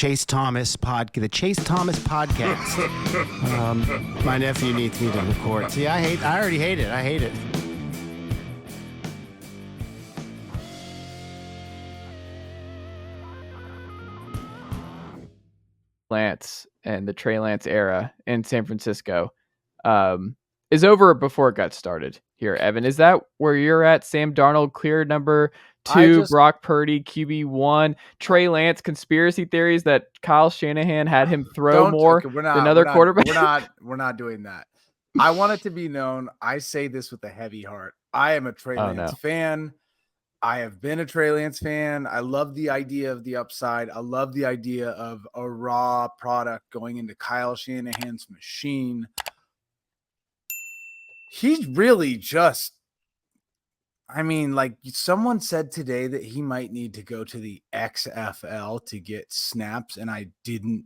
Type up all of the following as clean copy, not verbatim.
Chase Thomas podcast. My nephew needs me to record. See, I already hate it. I hate it. Lance and the Trey Lance era in San Francisco is over before it got started here. Evan, is that where you're at? Sam Darnold clear number 2, Brock Purdy QB1, Trey Lance conspiracy theories that Kyle Shanahan had him throw more than other quarterbacks. We're not doing that. I want it to be known. I say this with a heavy heart. I am a Trey Lance fan. I have been a Trey Lance fan. I love the idea of the upside. I love the idea of a raw product going into Kyle Shanahan's machine. He's really just, like someone said today that he might need to go to the XFL to get snaps, and I didn't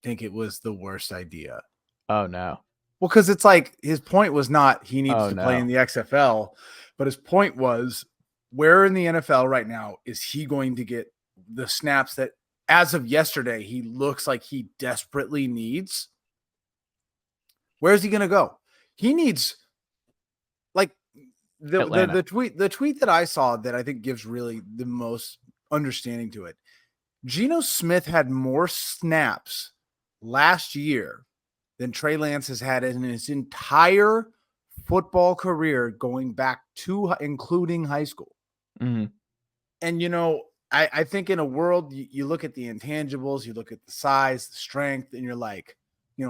think it was the worst idea. Oh, no. Well, because it's like his point was not he needs to play in the XFL, but his point was, where in the NFL right now is he going to get the snaps that, as of yesterday, he looks like he desperately needs? Where is he going to go? He needs, like, the tweet that I saw that I think gives really the most understanding to it. Geno Smith had more snaps last year than Trey Lance has had in his entire football career going back to including high school. Mm-hmm. And, I think in a world, you look at the intangibles, you look at the size, the strength, and you're like,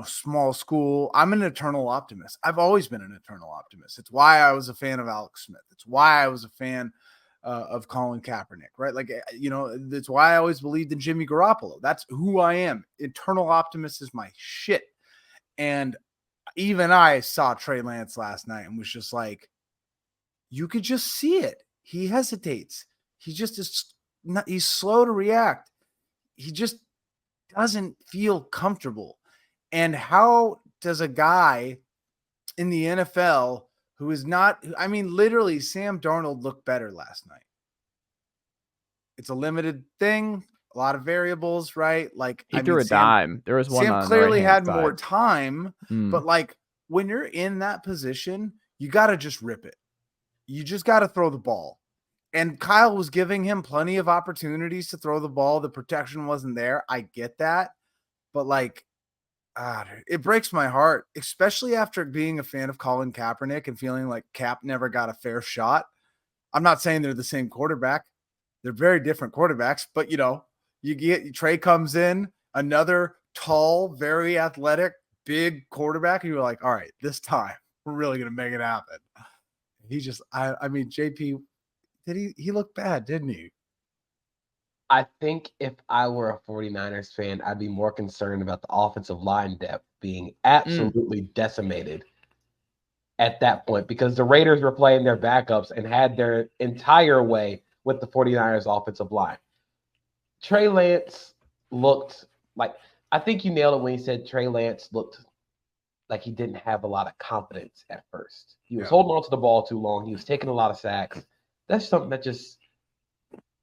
small school. I'm an eternal optimist. I've always been an eternal optimist. It's why I was a fan of Alex Smith. It's why I was a fan of Colin Kaepernick, right? Like, that's why I always believed in Jimmy Garoppolo. That's who I am. Eternal optimist is my shit. And even I saw Trey Lance last night and was just like, you could just see it. He hesitates. He just is not, he's slow to react. He just doesn't feel comfortable. And how does a guy in the NFL who is not, literally Sam Darnold looked better last night. It's a limited thing, a lot of variables, right? Like he threw a dime. There was one. Sam clearly had more time, but like when you're in that position, you got to just rip it. You just got to throw the ball. And Kyle was giving him plenty of opportunities to throw the ball. The protection wasn't there. I get that. But like, it breaks my heart, especially after being a fan of Colin Kaepernick and feeling like Cap never got a fair shot. I'm not saying they're the same quarterback. They're very different quarterbacks, but you get Trey comes in, another tall, very athletic, big quarterback, and you're like, all right, this time we're really going to make it happen. He just, JP, he looked bad, didn't he? I think if I were a 49ers fan, I'd be more concerned about the offensive line depth being absolutely decimated at that point, because the Raiders were playing their backups and had their entire way with the 49ers offensive line. Trey Lance looked like, I think you nailed it when you said Trey Lance looked like he didn't have a lot of confidence at first. He was holding on to the ball too long. He was taking a lot of sacks. That's something that just,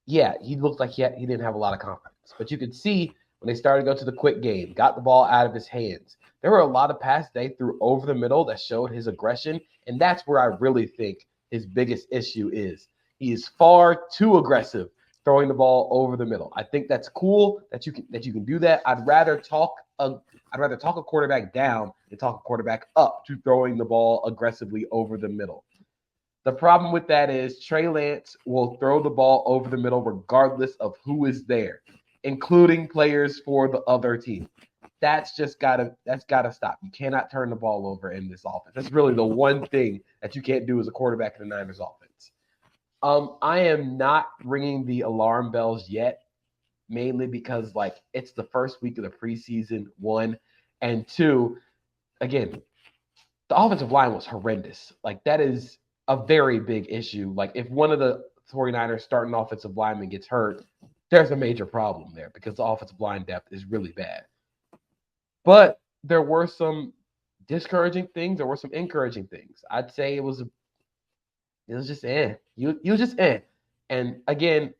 he looked like he didn't have a lot of confidence. But you could see when they started to go to the quick game, got the ball out of his hands. There were a lot of passes they threw over the middle that showed his aggression, and that's where I really think his biggest issue is. He is far too aggressive throwing the ball over the middle. I think that's cool that you can do that. I'd rather talk a quarterback down than talk a quarterback up to throwing the ball aggressively over the middle. The problem with that is Trey Lance will throw the ball over the middle regardless of who is there, including players for the other team. That's gotta stop. You cannot turn the ball over in this offense. That's really the one thing that you can't do as a quarterback in the Niners offense. I am not ringing the alarm bells yet, mainly because it's the first week of the preseason, 1, and 2. Again, the offensive line was horrendous. That is a very big issue. If one of the 49ers starting offensive lineman gets hurt, there's a major problem there because the offensive line depth is really bad. But there were some discouraging things. There were some encouraging things. I'd say it was just You was just And again,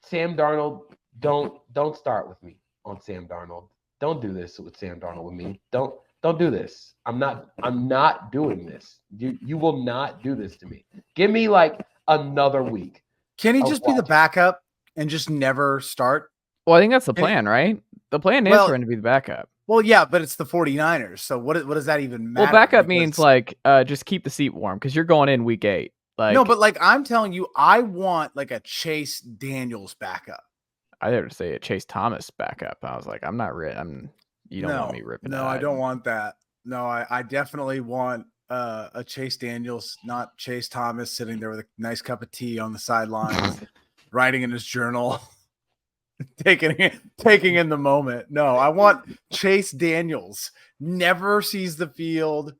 Sam Darnold don't start with me on Sam Darnold. Don't do this with Sam Darnold with me. Don't do this. I'm not doing this. You will not do this to me. Give me like another week. Can he just be the backup and just never start? Well, I think that's the plan, right? The plan is for him to be the backup. Well, yeah, but it's the 49ers. So what does that even matter? Well, backup means like just keep the seat warm because you're going in week 8. Like, no, but like I'm telling you, I want like a Chase Daniels backup. I had to say a Chase Thomas backup. I was like, I'm not you don't want me ripping. No, I don't want that. No, I definitely want a Chase Daniels, not Chase Thomas, sitting there with a nice cup of tea on the sidelines, writing in his journal, taking in the moment. No, I want Chase Daniels. Never sees the field.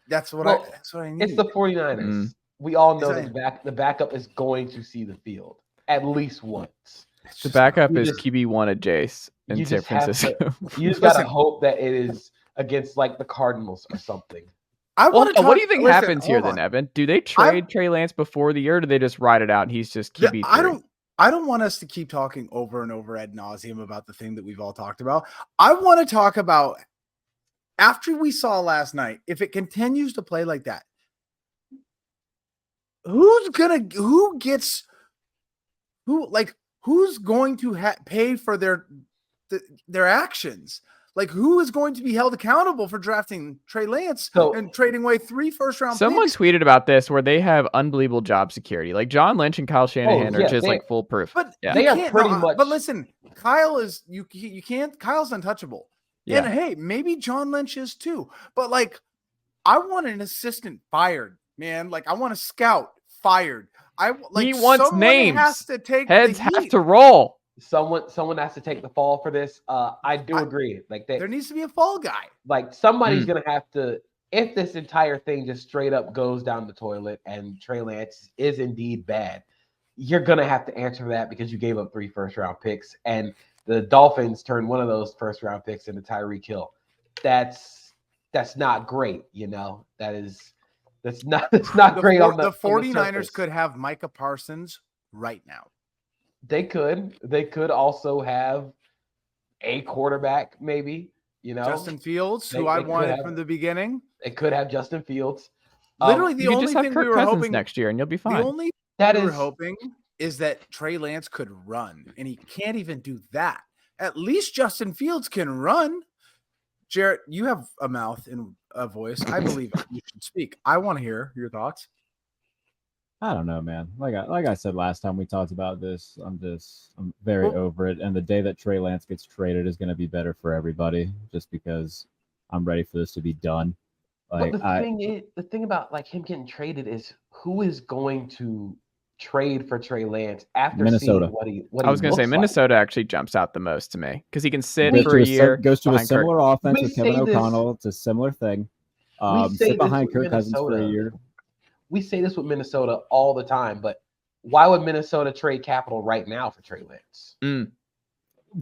That's what I need. It's the 49ers. We all know the backup is going to see the field at least once. The backup is QB1 at Jace in San Francisco. You just gotta hope that it is against like the Cardinals or something. What do you think happens here then, Evan? Do they trade Trey Lance before the year, or do they just ride it out and he's just QB3? I don't want us to keep talking over and over ad nauseum about the thing that we've all talked about. I want to talk about after we saw last night, if it continues to play like that, who's going to pay for their actions? Like, who is going to be held accountable for drafting Trey Lance and trading away 3 first-round Someone picks? tweeted about this where they have unbelievable job security. Like John Lynch and Kyle Shanahan are just like foolproof. But they are pretty much. But listen, Kyle is you can't. Kyle's untouchable. Yeah. And hey, maybe John Lynch is too. But like, I want an assistant fired, man. Like, I want a scout fired. He wants names. Heads have to roll. Someone has to take the fall for this. I agree. Like there needs to be a fall guy. Like somebody's gonna have to. If this entire thing just straight up goes down the toilet and Trey Lance is indeed bad, you're gonna have to answer that because you gave up 3 first-round picks and the Dolphins turned one of those first-round picks into Tyreek Hill. That's not great. You know that's not great. The 49ers could have Micah Parsons right now. They could also have a quarterback, maybe, Justin Fields, who I wanted from the beginning. They could have Justin Fields. Literally, the only thing we were hoping next year, and you'll be fine. The only thing we were hoping is that Trey Lance could run, and he can't even do that. At least Justin Fields can run. Jarrett, you have a mouth and a voice. I believe you should speak. I want to hear your thoughts. I don't know, man. Like I said last time we talked about this, I'm very over it. And the day that Trey Lance gets traded is going to be better for everybody, just because I'm ready for this to be done. Like the thing about like him getting traded is who is going to trade for Trey Lance after Minnesota. Seeing what I was going to say Minnesota actually jumps out the most to me because he can sit for a year. Goes to a similar offense with Kevin O'Connell. It's a similar thing. Sit behind Kirk Cousins for a year. We say this with Minnesota all the time, but why would Minnesota trade capital right now for Trey Lance?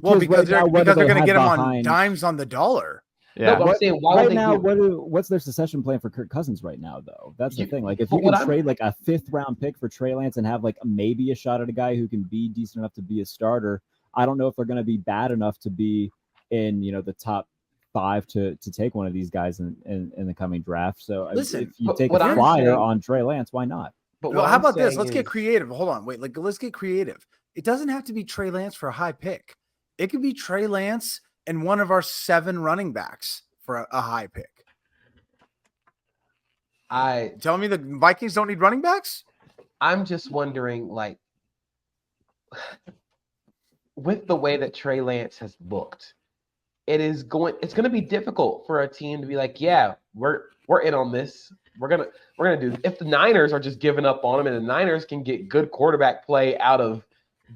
Well, because they're going to get him on dimes on the dollar. Yeah. No, I'm saying, what's their succession plan for Kirk Cousins right now, though? That's the thing. Like, if you can trade like a 5th-round pick for Trey Lance and have like maybe a shot at a guy who can be decent enough to be a starter, I don't know if they're going to be bad enough to be in the top 5 to take one of these guys in the coming draft. So listen, if you take a flyer on Trey Lance, why not? But how about this? Let's get creative. Hold on, wait. Let's get creative. It doesn't have to be Trey Lance for a high pick. It could be Trey Lance and one of our 7 running backs for a high pick. Tell me the Vikings don't need running backs? I'm just wondering, like, with the way that Trey Lance has looked, it's going to be difficult for a team to be like, yeah, we're in on this. We're gonna do. If the Niners are just giving up on him, and the Niners can get good quarterback play out of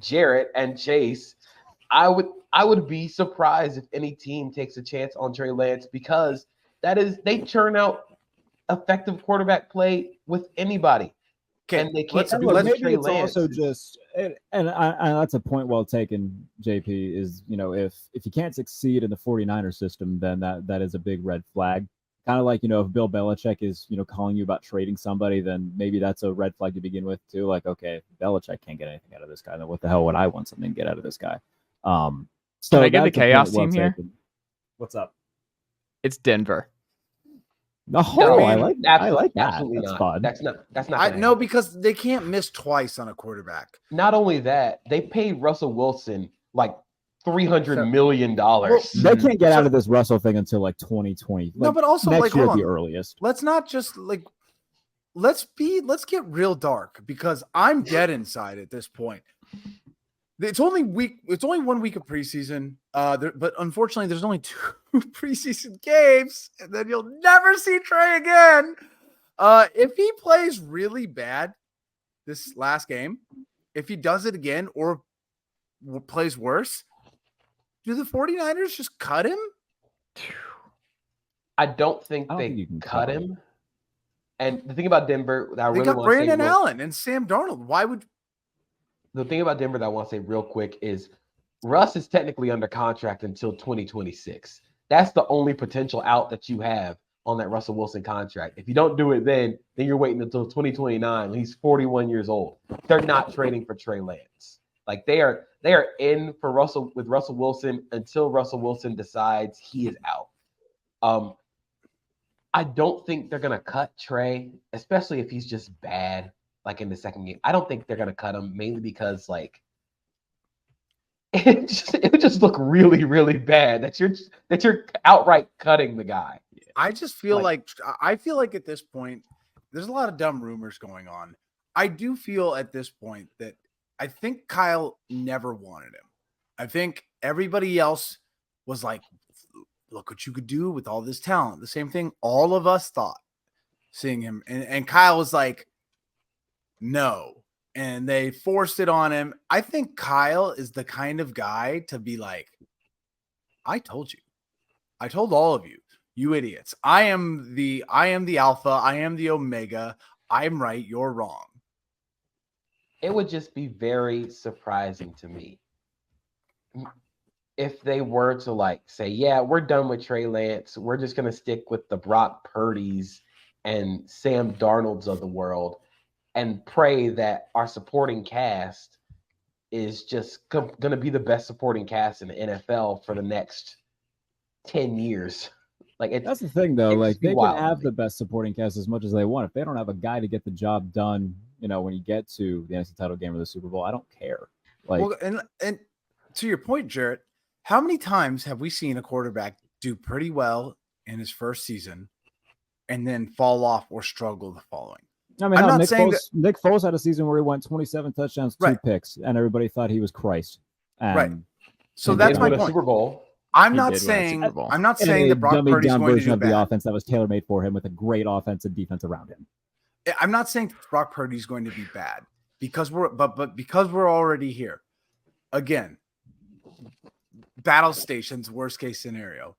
Jarrett and Chase, I would be surprised if any team takes a chance on Trey Lance because they churn out effective quarterback play with anybody. Okay, and they can't do Trey Lance. Also just and that's a point well taken, JP, is if you can't succeed in the 49er system, then that is a big red flag. Kind of like, if Bill Belichick is, calling you about trading somebody, then maybe that's a red flag to begin with too. Like, okay, if Belichick can't get anything out of this guy, then what the hell would I want something to get out of this guy? So can I get the chaos team here? What's up? It's Denver. No, I like that. Absolutely that's not. fun. That's not. No, because they can't miss twice on a quarterback. Not only that, they paid Russell Wilson like $300 million. They can't get out of this Russell thing until like 2020. No, but also next year hold on. The earliest. Let's not just let's get real dark, because I'm dead inside at this point. It's only 1 week of preseason. But unfortunately, there's only 2 preseason games, and then you'll never see Trey again. If he plays really bad this last game, if he does it again or plays worse, do the 49ers just cut him? I don't think they cut him. And the thing about Denver that I really want to say, Brandon Allen and Sam Darnold. The thing about Denver that I want to say real quick is Russ is technically under contract until 2026. That's the only potential out that you have on that Russell Wilson contract. If you don't do it then you're waiting until 2029 when he's 41 years old. They're not trading for Trey Lance. Like they are in for Russell Wilson until Russell Wilson decides he is out. I don't think they're gonna cut Trey, especially if he's just bad. Like in the second game, I don't think they're gonna cut him, mainly because like it would just look really, really bad that you're outright cutting the guy. I just feel like at this point, there's a lot of dumb rumors going on. I do feel at this point that I think Kyle never wanted him. I think everybody else was like, look what you could do with all this talent. The same thing all of us thought seeing him. And Kyle was like, no. And they forced it on him. I think Kyle is the kind of guy to be like, I told you. I told all of you, you idiots. I am the alpha. I am the omega. I'm right. You're wrong. It would just be very surprising to me if they were to like say, yeah, we're done with Trey Lance. We're just going to stick with the Brock Purdys and Sam Darnolds of the world and pray that our supporting cast is just going to be the best supporting cast in the NFL for the next 10 years. Like that's the thing, though. Like they can have the best supporting cast as much as they want. If they don't have a guy to get the job done, when you get to the NFC title game or the Super Bowl, I don't care. Like, well, and to your point, Jarrett, how many times have we seen a quarterback do pretty well in his first season and then fall off or struggle the following? I mean, Nick Foles had a season where he went 27 touchdowns, 2 picks, and everybody thought he was Christ. Right. So that's my point. Super Bowl. I'm not saying that Brock Purdy's going to do bad. The offense that was tailor-made for him with a great offensive defense around him. I'm not saying Brock Purdy's going to be bad because because we're already here. Again, battle stations, worst case scenario.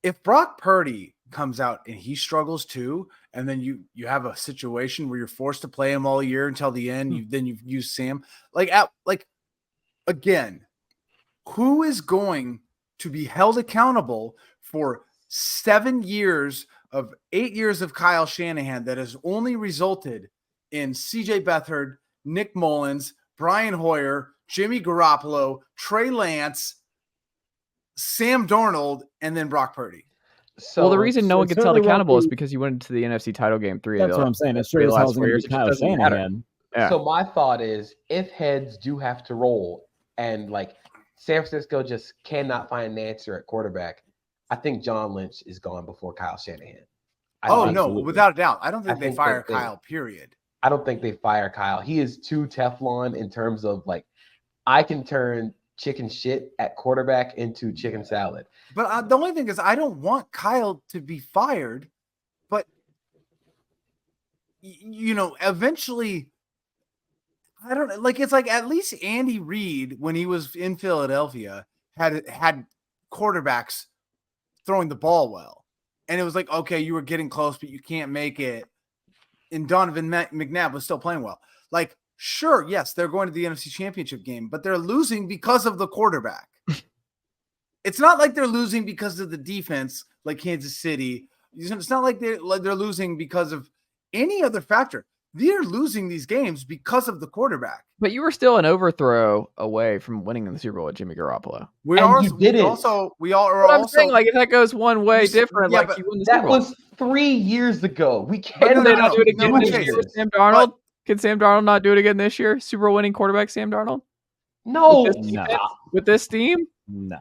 If Brock Purdy comes out and he struggles too, and then you have a situation where you're forced to play him all year until the end, you use Sam. Again, who is going to be held accountable for 8 years of Kyle Shanahan that has only resulted in CJ Beathard, Nick Mullins, Brian Hoyer, Jimmy Garoppolo, Trey Lance, Sam Darnold, and then Brock Purdy? So, the reason no one gets held accountable is because you went into the NFC title game 3. That's what I'm saying. It's sure as hell going to be Kyle Shanahan. Yeah. So my thought is, if heads do have to roll, and like San Francisco just cannot find an answer at quarterback, I think John Lynch is gone before Kyle Shanahan. Without a doubt. I don't think they fire Kyle, period. I don't think they fire Kyle. He is too Teflon in terms of like, I can turn chicken shit at quarterback into chicken salad. But the only thing is, I don't want Kyle to be fired. But, eventually, I don't know. Like, it's like at least Andy Reid, when he was in Philadelphia, had quarterbacks throwing the ball well. And it was like, okay, you were getting close, but you can't make it. And Donovan McNabb was still playing well. Like, sure, yes, they're going to the NFC Championship game, but they're losing because of the quarterback. It's not like they're losing because of the defense, like Kansas City It's not like they're losing because of any other factor. They're losing these games because of the quarterback. But you were still an overthrow away from winning in the Super Bowl with Jimmy Garoppolo. We are also. I'm saying, like, if that goes one way different, like you win the Super Bowl. That was 3 years ago. We can't. Can they not do it again this year with Sam Darnold? Can Sam Darnold not do it again this year? Super Bowl winning quarterback Sam Darnold? No. With this team? No.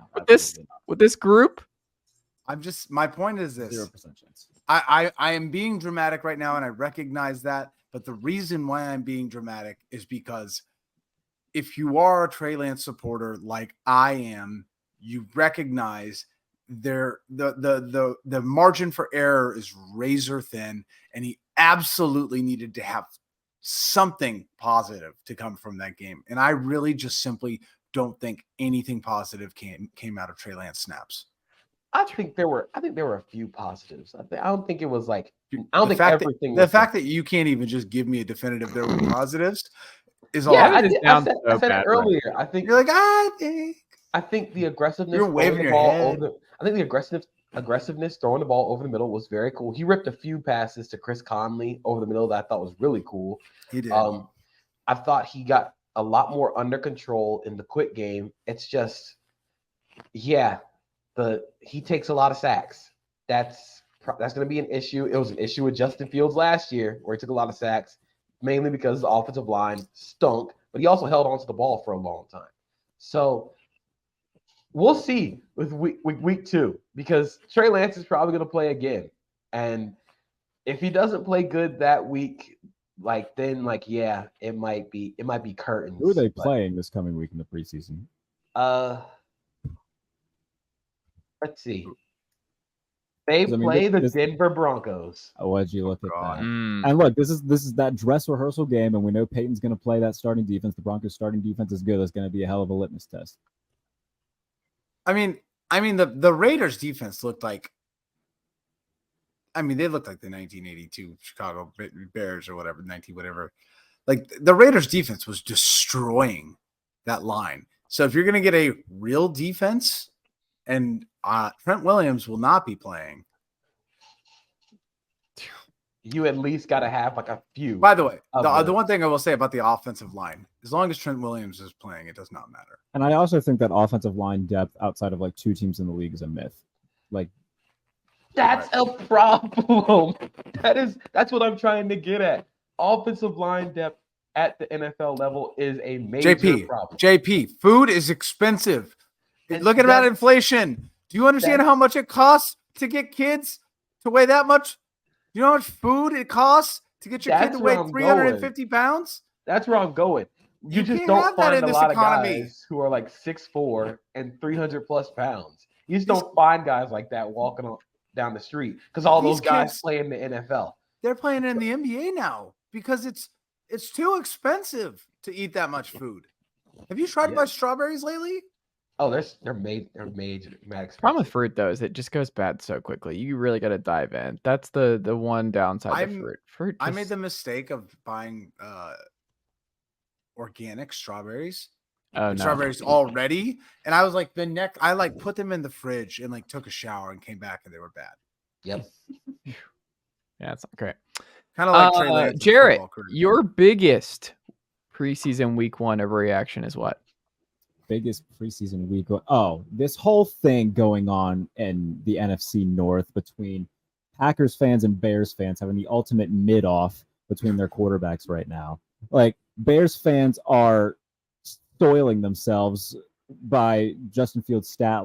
With this group? My point is this. 0% chance. I am being dramatic right now, and I recognize that. But the reason why I'm being dramatic is because if you are a Trey Lance supporter like I am, you recognize the margin for error is razor thin, and he absolutely needed to have something positive to come from that game. And I really just simply don't think anything positive came out of Trey Lance snaps. I think there were a few positives. I don't think it was like everything. The fact that you can't even just give me a definitive there were positives is all. Yeah, I said it earlier. I think you're like, I think the aggressiveness. You're waving your head. I think the aggressiveness throwing the ball over the middle was very cool. He ripped a few passes to Chris Conley over the middle that I thought was really cool. He did. I thought he got a lot more under control in the quick game. It's just, he takes a lot of sacks. That's going to be an issue. It was an issue with Justin Fields last year where he took a lot of sacks, mainly because the offensive line stunk, but he also held onto the ball for a long time. So we'll see with week 2 because Trey Lance is probably going to play again. And if he doesn't play good that week, it might be curtains. Who are they playing this coming week in the preseason? Let's see. They play the Denver Broncos. Why'd you look at that? And look, this is that dress rehearsal game, and we know Peyton's going to play that starting defense. The Broncos' starting defense is good. That's going to be a hell of a litmus test. I mean, the Raiders' defense looked like. They looked like the 1982 Chicago Bears or whatever, 19 whatever. Like the Raiders' defense was destroying that line. So if you're going to get a real defense. And Trent Williams will not be playing. You at least got to have like a few. By the way, the one thing I will say about the offensive line, as long as Trent Williams is playing, it does not matter. And I also think that offensive line depth outside of like 2 teams in the league is a myth. Like that's a problem. That's what I'm trying to get at. Offensive line depth at the NFL level is a major problem. JP, food is expensive. Look at that inflation. Do you understand how much it costs to get kids to weigh that much? Do you know how much food it costs to get your kid to weigh 350 pounds? That's where I'm going. You just don't find a lot of guys who are like 6'4" and 300 plus pounds. You just don't find guys like that walking down the street because all those guys play in the NFL. They're playing in the NBA now because it's too expensive to eat that much food. Have you tried to buy strawberries lately? Oh, they're major. Problem with fruit though is it just goes bad so quickly. You really got to dive in. That's the one downside of fruit. Fruit. I made the mistake of buying organic strawberries. Strawberries already, and I was like I put them in the fridge and like took a shower and came back and they were bad. Yep. Yeah, that's not great. Kind of like Trey Lance. Jarrett, your biggest preseason week 1 overreaction is what? Biggest preseason week. This whole thing going on in the NFC North between Packers fans and Bears fans having the ultimate mid-off between their quarterbacks right now. Like Bears fans are soiling themselves by Justin Fields' stat.